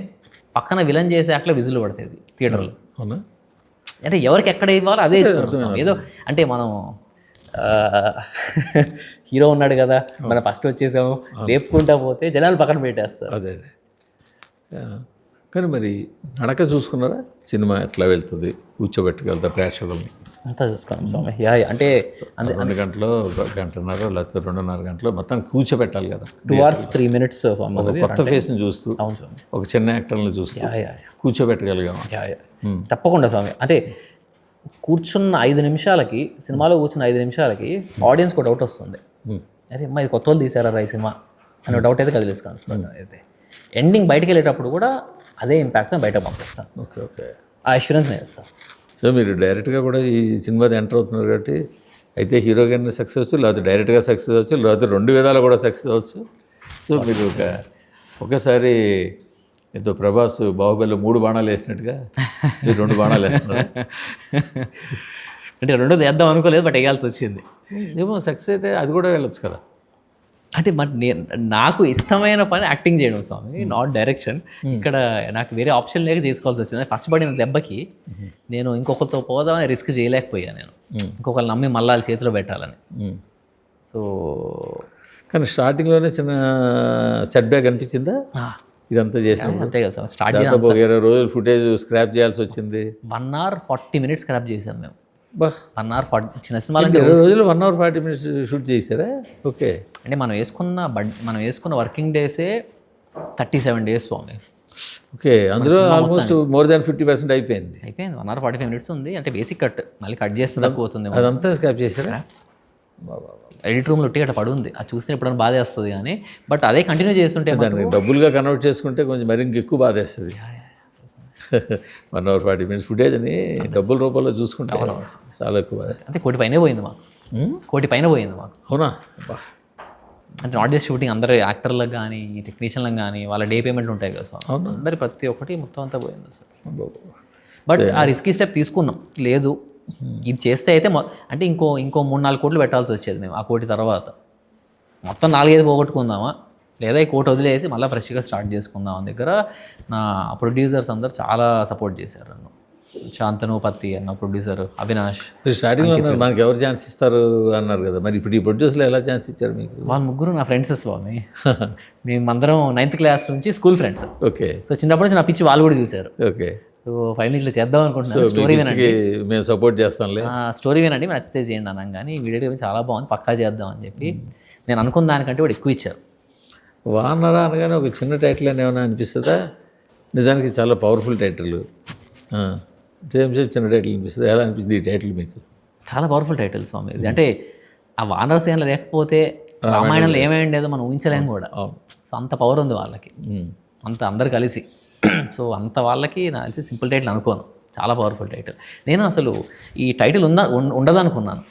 B: పక్కన విలన్ చేసే యాక్ట్లో విజిల్ పడుతుంది థియేటర్లో.
A: అవునా?
B: అంటే ఎవరికి ఎక్కడ ఇవ్వాలో అదే ఇస్తున్నాం. ఏదో అంటే మనం హీరో ఉన్నాడు కదా, మనం ఫస్ట్ వచ్చేసాము రేపుకుంటా పోతే జనాలు పక్కన పెట్టేస్తారు.
A: అదే కానీ మరి నడక చూసుకున్నారా? సినిమా ఎట్లా వెళ్తుంది, కూర్చోబెట్టగలుగుతా ప్రేక్షకుల్ని
B: అంతా చూసుకున్నాం స్వామి. అంటే
A: 2 గంటలు, గంటన్నర లేకపోతే 2.5 గంటలు మొత్తం కూర్చోబెట్టాలి కదా.
B: 2 hours 3 minutes స్వామి.
A: ఒక కొత్త ఫేస్ని చూస్తూ,
B: అవును స్వామి,
A: ఒక చిన్న యాక్టర్ని చూస్తూ కూర్చోబెట్టగలిగాము.
B: తప్పకుండా స్వామి. అంటే కూర్చున్న 5 నిమిషాలకి, సినిమాలో కూర్చున్న 5 నిమిషాలకి ఆడియన్స్కి ఒక డౌట్ వస్తుంది, అరే అమ్మా ఇది కొత్త వాళ్ళు తీసారా ఈ సినిమా అనే డౌట్ అయితే కదిలిస్తాను. అయితే ఎండింగ్ బయటకు వెళ్ళేటప్పుడు కూడా అదే ఇంపాక్ట్ని బయట పంపిస్తాను.
A: ఓకే ఓకే,
B: ఆ అష్యూరెన్స్ నేను ఇస్తాను.
A: సో మీరు డైరెక్ట్గా కూడా ఈ సినిమాది ఎంటర్ అవుతున్నారు కాబట్టి అయితే హీరోగానే సక్సెస్ అవ్వచ్చు, లేకపోతే డైరెక్ట్గా సక్సెస్ అవ్వచ్చు, లేకపోతే 2 విధాలు కూడా సక్సెస్ అవ్వచ్చు. సో మీరు ఒకసారి ఏదో ప్రభాస్ బాహుబలి 3 బాణాలు వేసినట్టుగా మీరు 2 బాణాలు వేస్తున్నారు.
B: అంటే 2 వేద్దాం అనుకోలేదు, బట్ వేయాల్సి వచ్చింది.
A: ఏమో సక్సెస్ అయితే అది కూడా వెళ్ళొచ్చు కదా.
B: అంటే నాకు ఇష్టమైన పని యాక్టింగ్ చేయడం స్వామి, నాట్ డైరెక్షన్. ఇక్కడ నాకు వేరే ఆప్షన్ లేక చేసుకోవాల్సి వచ్చింది. ఫస్ట్ పడిన దెబ్బకి నేను ఇంకొకరితో పోదామని రిస్క్ చేయలేకపోయాను. నేను ఇంకొకరు నమ్మి మళ్ళీ వాళ్ళ చేతిలో పెట్టాలని. సో
A: కానీ స్టార్టింగ్లోనే చిన్న సెట్ బ్యాక్ అనిపించిందా? ఇదంతా చేసాం
B: అంతే కదా సార్. స్టార్ట్
A: 20 రోజులు ఫుటేజ్ స్క్రాప్ చేయాల్సి వచ్చింది.
B: 1 hour 40 minutes స్క్రాప్ చేసాం మేము. 1 hour 40 చిన్న
A: 20 రోజులు 1 hour 40 minutes షూట్ చేశారా? ఓకే.
B: అంటే మనం వేసుకున్న వర్కింగ్ డేసే 37 days స్వామి.
A: ఓకే, అందులో ఆల్మోస్ట్ మోర్ దాన్ 50% అయిపోయింది.
B: 1 hour 45 minutes ఉంది. అంటే బేసిక్ కట్ మళ్ళీ కట్ చేస్తే తక్కువ అవుతుంది.
A: అదంతా స్క్రాప్ చేశారా?
B: ఎడిట్ రూమ్లో ఒట్టి అట్లా పడుంది, అది చూస్తే ఎప్పుడైనా బాధ వేస్తుంది. కానీ బట్ అదే కంటిన్యూ చేస్తుంటే
A: దాన్ని డబ్బులుగా కన్వర్ట్ చేసుకుంటే కొంచెం మరి ఇంకెక్కువ బాధ వేస్తుంది. 1 hour 40 minutes ఫుటేజ్ అని డబ్బుల రూపంలో చూసుకుంటే చాలా ఎక్కువ బాధ.
B: అంటే 1 కోటి పైనే పోయింది మాకు. 1 కోటి పైన పోయింది మాకు.
A: అవునా?
B: అంటే నాట్ జస్ట్ షూటింగ్, అందరు యాక్టర్లకు కానీ టెక్నీషియన్లకు కానీ వాళ్ళ డే పేమెంట్లు ఉంటాయి కదా సార్, అందరి ప్రతి ఒక్కటి మొత్తం అంతా పోయింది సార్. బట్ ఆ రిస్కీ స్టెప్ తీసుకున్నాం. లేదు ఇది చేస్తే అయితే అంటే ఇంకో 3-4 కోట్లు పెట్టాల్సి వచ్చేది మేము. ఆ 1 కోటి తర్వాత మొత్తం 4-5 పోగొట్టుకుందామా, లేదా ఈ 1 కోటి వదిలేసి మళ్ళీ ఫ్రెష్గా స్టార్ట్ చేసుకుందాం అని దగ్గర నా ప్రొడ్యూసర్స్ అందరు చాలా సపోర్ట్ చేశారు నన్ను. శాంతను పత్తి అన్న ప్రొడ్యూసర్, అవినాష్.
A: స్టార్టింగ్లో మనకి ఎవరు ఛాన్స్ ఇస్తారు అన్నారు కదా, మరి ఇప్పుడు ఈ ప్రొడ్యూసర్లు ఎలా ఛాన్స్ ఇచ్చారు మీకు?
B: వాళ్ళు ముగ్గురు నా ఫ్రెండ్స్ స్వామి. మేమందరం 9th class నుంచి స్కూల్ ఫ్రెండ్స్.
A: ఓకే.
B: సో చిన్నప్పటి నుంచి నా పిచ్చి వాళ్ళు కూడా చూశారు.
A: ఓకే.
B: సో ఫైనల్ ఇట్లా చేద్దాం అనుకుంటున్నాను. స్టోరీ వినండి,
A: మేము సపోర్ట్ చేస్తాంలే,
B: స్టోరీ వినండి, మేము నచ్చితే చేయండి అన్నాం. కానీ వీడియో గురించి చాలా బాగుంది, పక్కా చేద్దాం అని చెప్పి నేను అనుకున్న దానికంటే కూడా ఎక్కువ ఇచ్చారు.
A: వానరా అనగానే ఒక చిన్న టైటిల్ అని ఏమైనా అనిపిస్తుందా? నిజానికి చాలా పవర్ఫుల్ టైటిల్. సేమ్ చిన్న టైటిల్ అనిపిస్తుంది. ఎలా అనిపిస్తుంది ఈ టైటిల్ మీకు?
B: చాలా పవర్ఫుల్ టైటిల్ స్వామి ఇది. అంటే ఆ వానర సేనలు లేకపోతే రామాయణంలో ఏమైండేదో మనం ఊహించలేము కూడా. సో అంత పవర్ ఉంది వాళ్ళకి, అంత అందరు కలిసి. సో అంత వాళ్ళకి నాకు తెలిసి సింపుల్ టైటిల్ అనుకోను, చాలా పవర్ఫుల్ టైటిల్. నేను అసలు ఈ టైటిల్ ఉండదనుకున్నాను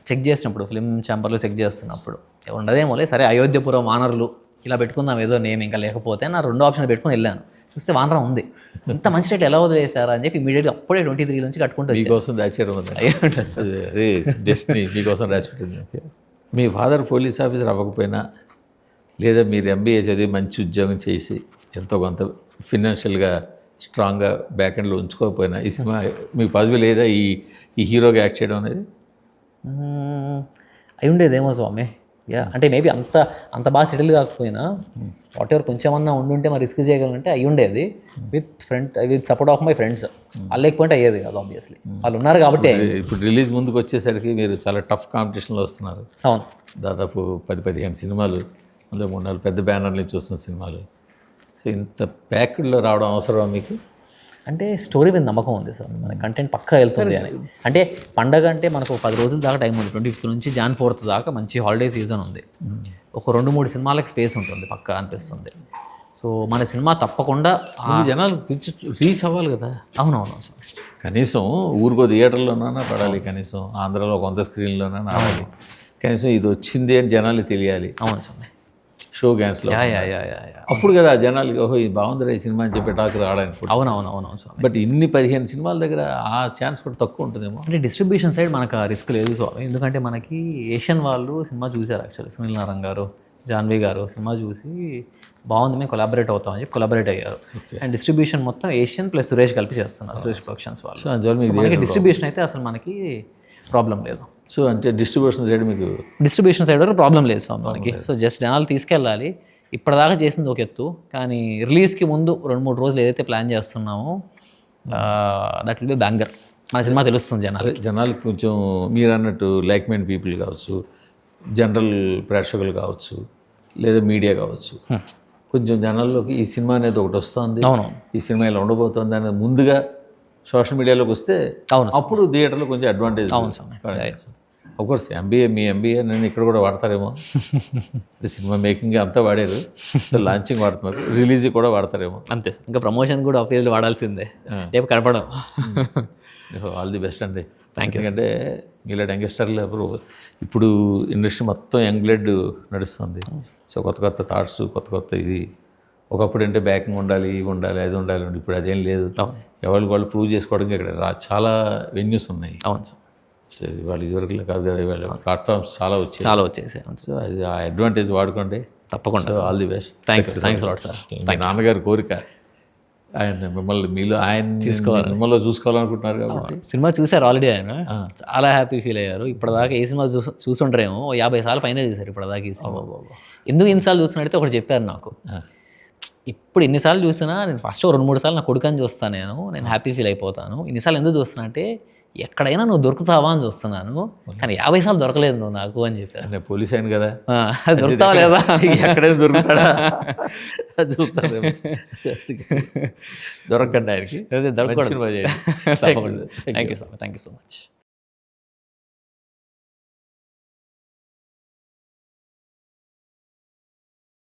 B: చెక్ చేసినప్పుడు, ఫిలిం ఛాంబర్లో చెక్ చేస్తున్నప్పుడు. ఉండదేమోలే, సరే అయోధ్యపురం వానరులు ఇలా పెట్టుకుందాం ఏదో నేమ్, ఇంకా లేకపోతే నా 2 ఆప్షన్ పెట్టుకుని వెళ్ళాను. చూస్తే వానరం ఉంది. ఇంత మంచి టైటిల్ ఎలా వదిలేసారా అని చెప్పి ఇమీడియట్గా అప్పుడే 23 నుంచి కట్టుకుంటూ
A: మీకోసం దాచారు. అదే డెస్టినీ మీకోసం రాసిపెట్టింది. మీ ఫాదర్ పోలీస్ ఆఫీసర్ అవ్వకపోయినా, లేదా మీరు MBA చదివి మంచి ఉద్యోగం చేసి ఎంతో కొంత ఫినాన్షియల్గా స్ట్రాంగ్గా బ్యాక్ ఎండ్లో ఉంచుకోకపోయినా ఈ సినిమా మీకు పాసిబుల్ లేదా ఈ హీరోగా యాక్ట్ చేయడం అనేది?
B: అయి ఉండేదేమో స్వామి. అంటే మేబీ అంత బాగా సెటిల్ కాకపోయినా వాట్ ఎవర్ కొంచెమన్నా ఉండుంటే మరి రిస్క్ చేయగలంటే అయి ఉండేది. With support of my friends. వాళ్ళు లేకపోతే అయ్యేది కాదు ఆబ్వియస్లీ. వాళ్ళు ఉన్నారు కాబట్టి
A: ఇప్పుడు రిలీజ్ ముందుకు వచ్చేసరికి మీరు చాలా టఫ్ కాంపిటీషన్లో వస్తున్నారు.
B: అవును,
A: దాదాపు 10-15 సినిమాలు, అందులో 3-4 పెద్ద బ్యానర్లు చూస్తున్న సినిమాలు. సో ఇంత ప్యాక్డ్లో రావడం అవసరం మీకు?
B: అంటే స్టోరీ మీద నమ్మకం ఉంది సార్, మన కంటెంట్ పక్కా వెళ్తుంది అని. అంటే పండగ అంటే మనకు 10 రోజుల దాకా టైం ఉంది. 25th నుంచి Jan 4th దాకా మంచి హాలిడే సీజన్ ఉంది. ఒక 2-3 సినిమాలకు స్పేస్ ఉంటుంది పక్కా అనిపిస్తుంది. సో మన సినిమా తప్పకుండా
A: జనాలు రీచ్ అవ్వాలి కదా.
B: అవునవును సార్,
A: కనీసం ఊరికో థియేటర్లోనైనా పడాలి, కనీసం ఆంధ్రాలో కొంత స్క్రీన్లోనైనా ఆడాలి, కనీసం ఇది వచ్చింది అని జనాలు తెలియాలి.
B: అవును సార్,
A: షో గ్యాన్స్లో అప్పుడు కదా జనాలకి ఓహో ఇది బాగుందిరా ఈ సినిమా అని చెప్పి టాక్ రావడానికి.
B: అవునవును సార్.
A: బట్ ఇన్ని 15 సినిమాల దగ్గర ఆ ఛాన్స్ కూడా తక్కువ ఉంటుందేమో.
B: అంటే డిస్ట్రిబ్యూషన్ సైడ్ మనకు ఆ రిస్క్ లేదు స్వామి. ఎందుకంటే మనకి ఏషియన్ వాళ్ళు సినిమా చూశారు యాక్చువల్లీ. సునీల్ నారాయణ గారు, జాన్వీ గారు సినిమా చూసి బాగుంది, మేము కొలాబరేట్ అవుతామని చెప్పి కొలాబరేట్ అయ్యారు. అండ్ డిస్ట్రిబ్యూషన్ మొత్తం ఏషియన్ ప్లస్ సురేష్ కలిపి చేస్తున్నారు, సురేష్ ప్రొడక్షన్స్ వాళ్ళు. సో మనకి డిస్ట్రిబ్యూషన్ అయితే అసలు మనకి ప్రాబ్లం లేదు.
A: సో అంటే డిస్ట్రిబ్యూషన్ సైడ్ మీకు
B: డిస్ట్రిబ్యూషన్ సైడ్ వరకు ప్రాబ్లం లేదు స్వామి మనకి. సో జస్ట్ జనాలు తీసుకెళ్ళాలి. ఇప్పటిదాకా చేసింది ఒక ఎత్తు, కానీ రిలీజ్కి ముందు 2-3 రోజులు ఏదైతే ప్లాన్ చేస్తున్నామో దట్ విల్ బి బ్యాంగర్. మన సినిమా తెలుస్తుంది
A: జనాలకి కొంచెం మీరు అన్నట్టు లైక్ మైండ్ పీపుల్ కావచ్చు, జనరల్ ప్రేక్షకులు కావచ్చు, లేదా మీడియా కావచ్చు, కొంచెం జనాల్లోకి ఈ సినిమా అనేది ఒకటి వస్తుంది,
B: అవును
A: ఈ సినిమా ఇలా ఉండబోతుంది అనేది ముందుగా సోషల్ మీడియాలోకి వస్తే
B: అవును
A: అప్పుడు థియేటర్లో కొంచెం అడ్వాంటేజ్. అఫ్కోర్స్ మీ ఎంబీఏ నేను ఇక్కడ కూడా వాడతారేమో. సినిమా మేకింగ్ అంతా వాడారు, సో లాంచింగ్ వాడుతున్నారు, రిలీజ్ కూడా వాడతారేమో.
B: అంతే, ఇంకా ప్రమోషన్ కూడా ఆఫీస్లో వాడాల్సిందే, రేపు కనపడం.
A: ఆల్ ది బెస్ట్ అండి.
B: Thank you.
A: ఎందుకంటే మీలాంటి యంగ్స్టర్లు ఇప్పుడు ఇండస్ట్రీ మొత్తం యంగ్ బ్లడ్ నడుస్తుంది. సో కొత్త థాట్స్, కొత్త ఇది. ఒకప్పుడు అంటే బ్యాకింగ్ ఉండాలి, ఇవి ఉండాలి, అది ఉండాలి, ఇప్పుడు అదేం లేదు. ఎవరికి వాళ్ళు ప్రూవ్ చేసుకోవడానికి ఇక్కడ చాలా వెన్యూస్ ఉన్నాయి.
B: అవును సార్,
A: వాళ్ళు ఇదివరకు కాదు కదా, వాళ్ళ ప్లాట్ఫామ్స్ చాలా వచ్చేసాయి. సో అది ఆ అడ్వాంటేజ్ వాడుకోండి
B: తప్పకుండా.
A: All the best.
B: Thanks lot sir.
A: మీ నాన్నగారి కోరిక, ఆయన మీలో ఆయన తీసుకోవాలి, మిమ్మల్ని చూసుకోవాలనుకుంటున్నారు కాబట్టి.
B: సినిమా చూసారు ఆల్రెడీ, ఆయన చాలా హ్యాపీ ఫీల్ అయ్యారు. ఇప్పటిదాకా ఏ సినిమా చూసుంటారేమో 50 సార్లు పైన చూసారు ఇప్పటిదాకా ఈ సినిమా. ఎందుకు ఇన్నిసార్లు చూస్తున్నట్టయితే ఒకటి చెప్పారు నాకు, ఇప్పుడు ఎన్నిసార్లు చూసినా నేను ఫస్ట్ 2-3 సార్లు నా కొడుకని చూస్తాను, నేను హ్యాపీ ఫీల్ అయిపోతాను. ఇన్నిసార్లు ఎందుకు చూస్తున్నా అంటే ఎక్కడైనా నువ్వు దొరుకుతావా అని చూస్తున్నాను, కానీ 50 సార్లు దొరకలేదు నువ్వు నాకు అని చెప్పాను.
A: నేను పోలీస్ అయిన కదా,
B: దొరుకుతావా లేదా,
A: ఎక్కడైనా దొరుకుతాడా చూస్తాను. దొరకండి ఆయనకి,
B: దొరకకూడదు. Thank you so much.